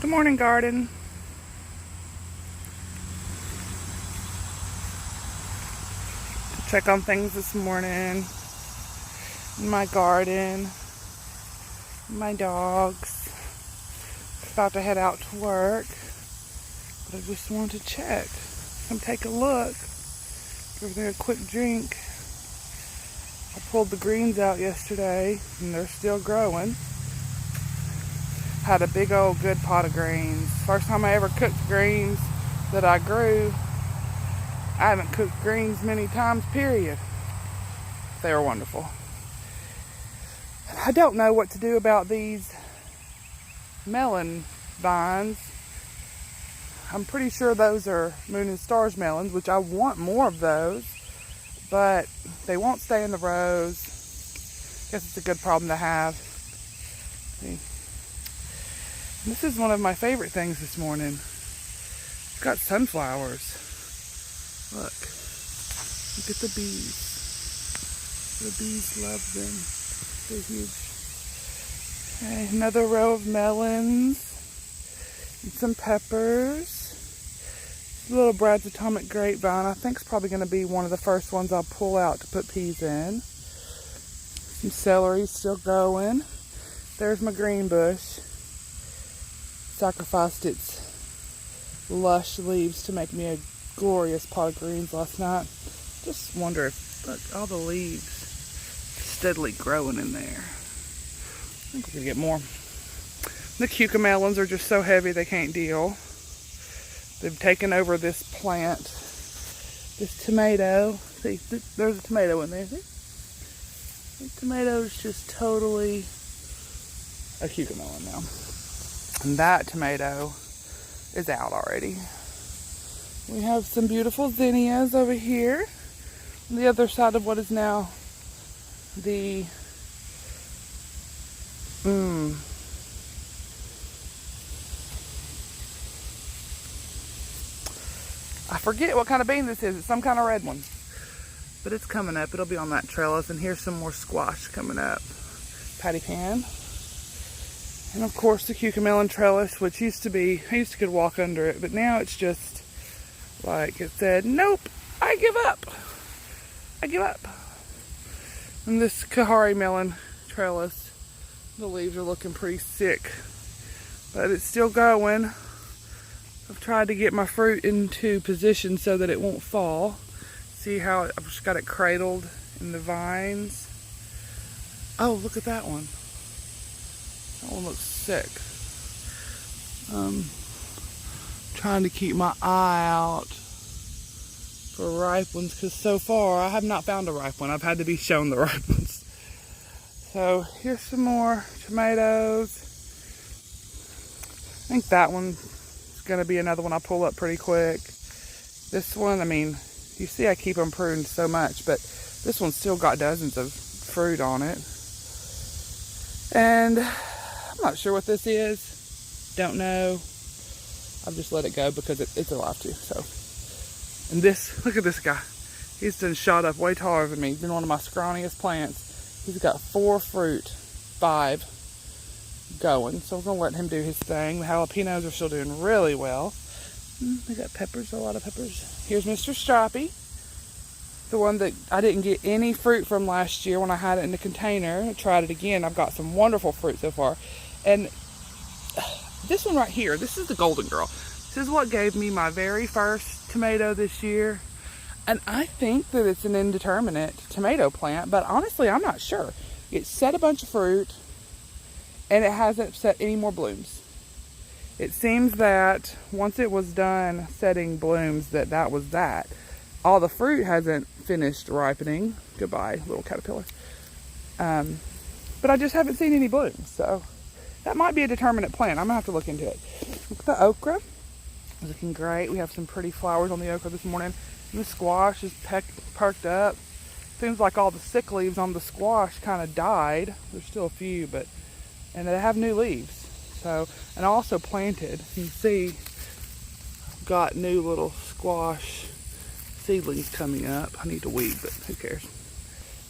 Good morning, garden. Check on things this morning. My garden. My dogs. About to head out to work. But I just wanted to check. Come take a look. Give them a quick drink. I pulled the greens out yesterday and they're still growing. Had a big old good pot of greens. First time I ever cooked greens that I grew. I haven't cooked greens many times, period. They were wonderful. I don't know what to do about these melon vines. I'm pretty sure those are Moon and Stars melons, which I want more of those, but they won't stay in the rows. Guess it's a good problem to have. See? This is one of my favorite things this morning. It's got sunflowers. Look at the bees. The bees love them. They're huge. Okay, another row of melons. And some peppers. Little Brad's Atomic Grapevine. I think it's probably going to be one of the first ones I'll pull out to put peas in. Some celery still going. There's my green bush. Sacrificed its lush leaves to make me a glorious pot of greens last night. Just wonder if, look, all the leaves steadily growing in there. I think we're gonna get more. The cucamelons are just so heavy they can't deal. They've taken over this plant. This tomato. See, there's a tomato in there. See? The tomato's just totally a cucamelon now. And that tomato is out already. We have some beautiful zinnias over here on the other side of what is now the I forget what kind of bean this is. It's some kind of red one. But it's coming up. It'll be on that trellis. And here's some more squash coming up. Patty pan. And of course the cucamelon trellis, which used to be, I used to could walk under it, but now it's just like it said, nope, I give up. I give up. And this Kahari melon trellis, the leaves are looking pretty sick, but it's still going. I've tried to get my fruit into position so that it won't fall. See how I've just got it cradled in the vines. Oh, look at that one. That one looks sick. Trying to keep my eye out for ripe ones, because so far I have not found a ripe one. I've had to be shown the ripe ones. So here's some more tomatoes. I think that one's going to be another one I'll pull up pretty quick. This one, I mean, you see I keep them pruned so much, but this one's still got dozens of fruit on it. And I'm not sure what this is. Don't know. I've just let it go because it's alive too. So, and this, look at this guy. He's been shot up way taller than me. He's been one of my scrawniest plants. He's got 5 going. So we're gonna let him do his thing. The jalapenos are still doing really well. We got peppers, a lot of peppers. Here's Mr. Stripey. The one that I didn't get any fruit from last year when I had it in the container. I tried it again. I've got some wonderful fruit so far. And this one right here, this is the Golden Girl. This is what gave me my very first tomato this year. And I think that it's an indeterminate tomato plant, but honestly, I'm not sure. It set a bunch of fruit and it hasn't set any more blooms. It seems that once it was done setting blooms, that was that. All the fruit hasn't finished ripening. Goodbye, little caterpillar. But I just haven't seen any blooms. So that might be a determinate plant. I'm going to have to look into it. Look at the okra. Looking great. We have some pretty flowers on the okra this morning. And the squash is perked up. Seems like all the sick leaves on the squash kind of died. There's still a few, and they have new leaves. So, and I also planted, you can see, got new little squash seedlings coming up. I need to weed, but who cares?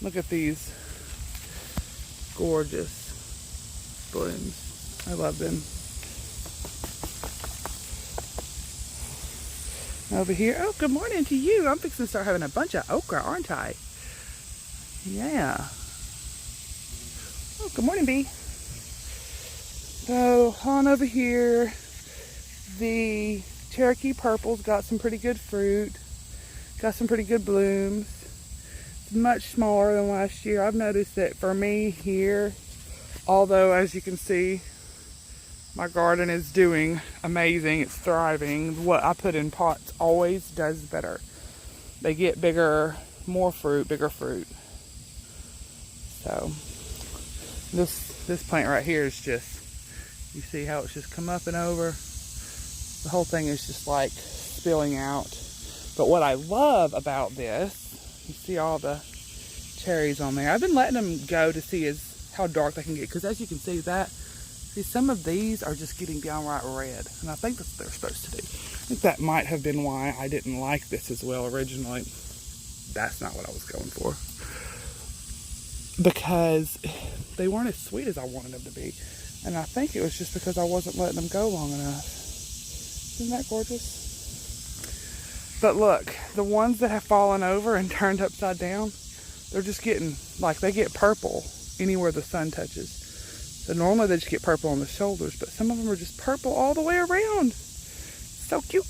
Look at these gorgeous blooms. I love them. Over here, oh, good morning to you. I'm fixing to start having a bunch of okra, aren't I? Yeah. Oh, good morning, Bee. So, on over here, the Cherokee Purple's got some pretty good fruit. Got some pretty good blooms. It's much smaller than last year. I've noticed that for me here, although as you can see, my garden is doing amazing. It's thriving. What I put in pots always does better. They get bigger, more fruit, bigger fruit. So this plant right here is just, you see how it's just come up and over. The whole thing is just like spilling out. But what I love about this, you see all the cherries on there. I've been letting them go to see how dark they can get, because as you can see, some of these are just getting downright red, and I think that's what they're supposed to do. I think that might have been why I didn't like this as well originally. That's not what I was going for, because they weren't as sweet as I wanted them to be, and I think it was just because I wasn't letting them go long enough. Isn't that gorgeous? But look, the ones that have fallen over and turned upside down, they're just getting, like, they get purple anywhere the sun touches. So normally they just get purple on the shoulders, but some of them are just purple all the way around. So cute.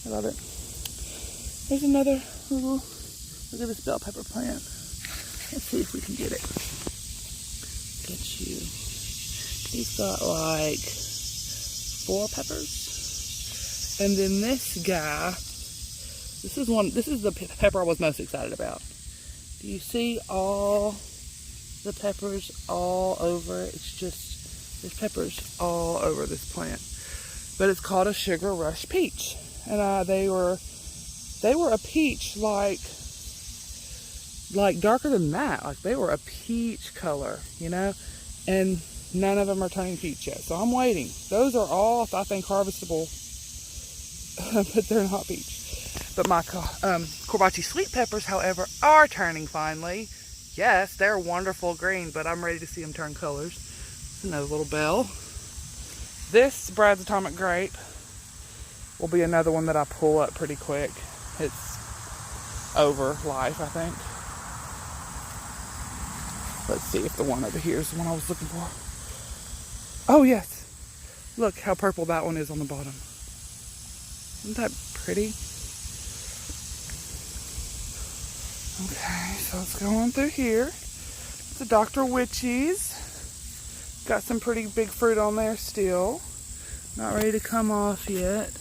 I love it. There's another little, look at this bell pepper plant. Let's see if we can get it. Get you. He's got like 4 peppers. And then this guy, this is the pepper I was most excited about. Do you see all the peppers all over it? It's just, there's peppers all over this plant. But it's called a Sugar Rush Peach. And they were a peach like darker than that. Like they were a peach color, you know? And none of them are turning peach yet. So I'm waiting. Those are all, I think, harvestable. But they're not peach. But my Corbaci sweet peppers, however, are turning finally. Yes, they're wonderful green, but I'm ready to see them turn colors. Another little bell. This Brad's Atomic Grape will be another one that I pull up pretty quick. It's over life, I think. Let's see if the one over here is the one I was looking for. Oh, yes. Look how purple that one is on the bottom. Isn't that pretty? Okay, so let's go on through here. It's a Dr. Witchy's. Got some pretty big fruit on there still. Not ready to come off yet,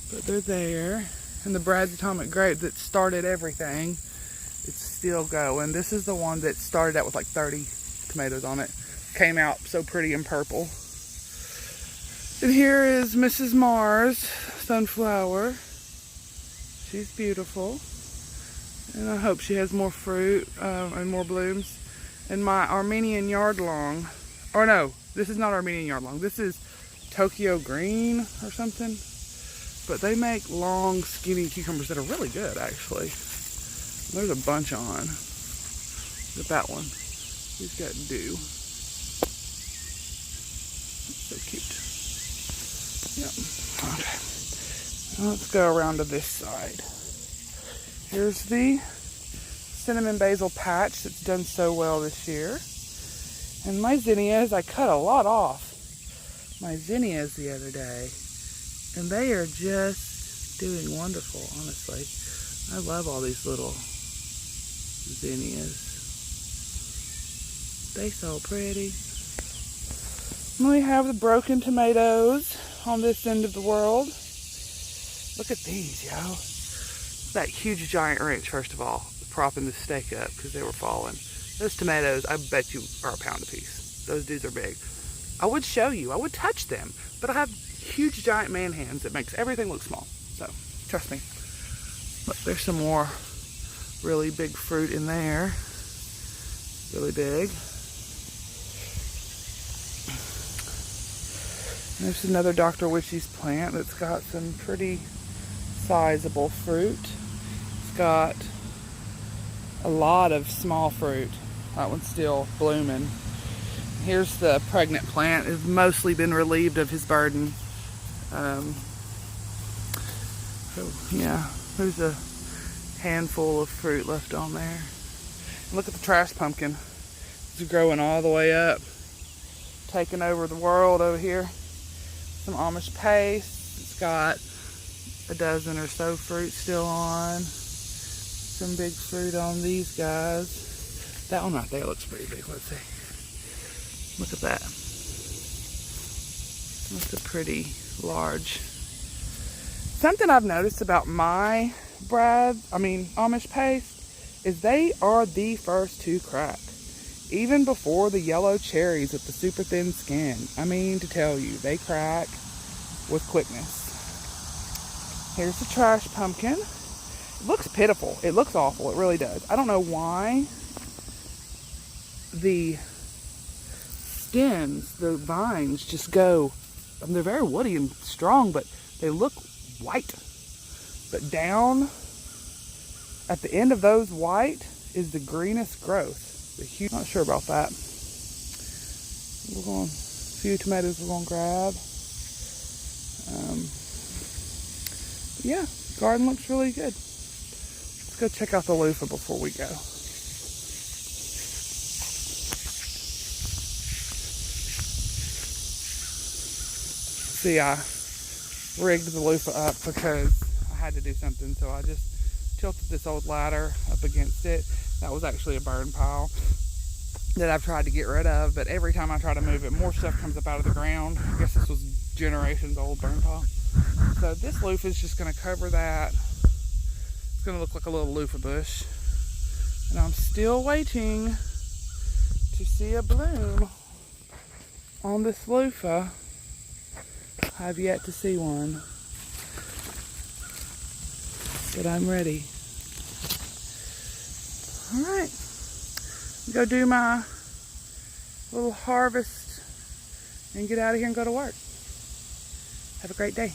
but they're there. And the Brad's Atomic Grape that started everything, it's still going. This is the one that started out with like 30 tomatoes on it. Came out so pretty and purple. And here is Mrs. Mars Sunflower. She's beautiful. And I hope she has more fruit and more blooms. And my Armenian Yardlong, or no, this is not Armenian Yardlong. This is Tokyo Green or something. But they make long, skinny cucumbers that are really good, actually. There's a bunch on. Look at that one. He's got dew. So cute. Yep. Okay. Now let's go around to this side. Here's the cinnamon basil patch that's done so well this year. And my zinnias, I cut a lot off my zinnias the other day. And they are just doing wonderful, honestly. I love all these little zinnias. They so pretty. And we have the broken tomatoes on this end of the world. Look at these, yo. That huge giant wrench, first of all, propping the stake up because they were falling. Those tomatoes, I bet you, are a pound a piece. Those dudes are big. I would show you, I would touch them, but I have huge giant man hands that makes everything look small. So, trust me. Look, there's some more really big fruit in there. Really big. There's another Dr. Witchy's plant that's got some pretty sizable fruit. It's got a lot of small fruit. That one's still blooming. Here's the pregnant plant. It's mostly been relieved of his burden. So yeah, there's a handful of fruit left on there. And look at the trash pumpkin. It's growing all the way up, taking over the world over here. Some Amish paste. It's got a dozen or so fruit still on. Some big fruit on these guys. That one right there looks pretty big. Let's see. Look at that. That's a pretty large. Something I've noticed about my Amish paste is they are the first to crack. Even before the yellow cherries with the super thin skin. I mean to tell you, they crack with quickness. Here's the trash pumpkin. It looks pitiful. It looks awful. It really does. I don't know why the stems, the vines just go, they're very woody and strong, but they look white. But down at the end of those white is the greenest growth. Not sure about that. A few tomatoes we're going to grab. Yeah, garden looks really good. Let's go check out the loofah before we go. See, I rigged the loofah up because I had to do something, so I just tilted this old ladder up against it. That was actually a burn pile that I've tried to get rid of, but every time I try to move it, more stuff comes up out of the ground. I guess this was generations old burn pile. So this loofah is just going to cover that. It's going to look like a little loofah bush. And I'm still waiting to see a bloom on this loofah. I have yet to see one, but I'm ready. All right, go do my little harvest and get out of here and go to work. Have a great day.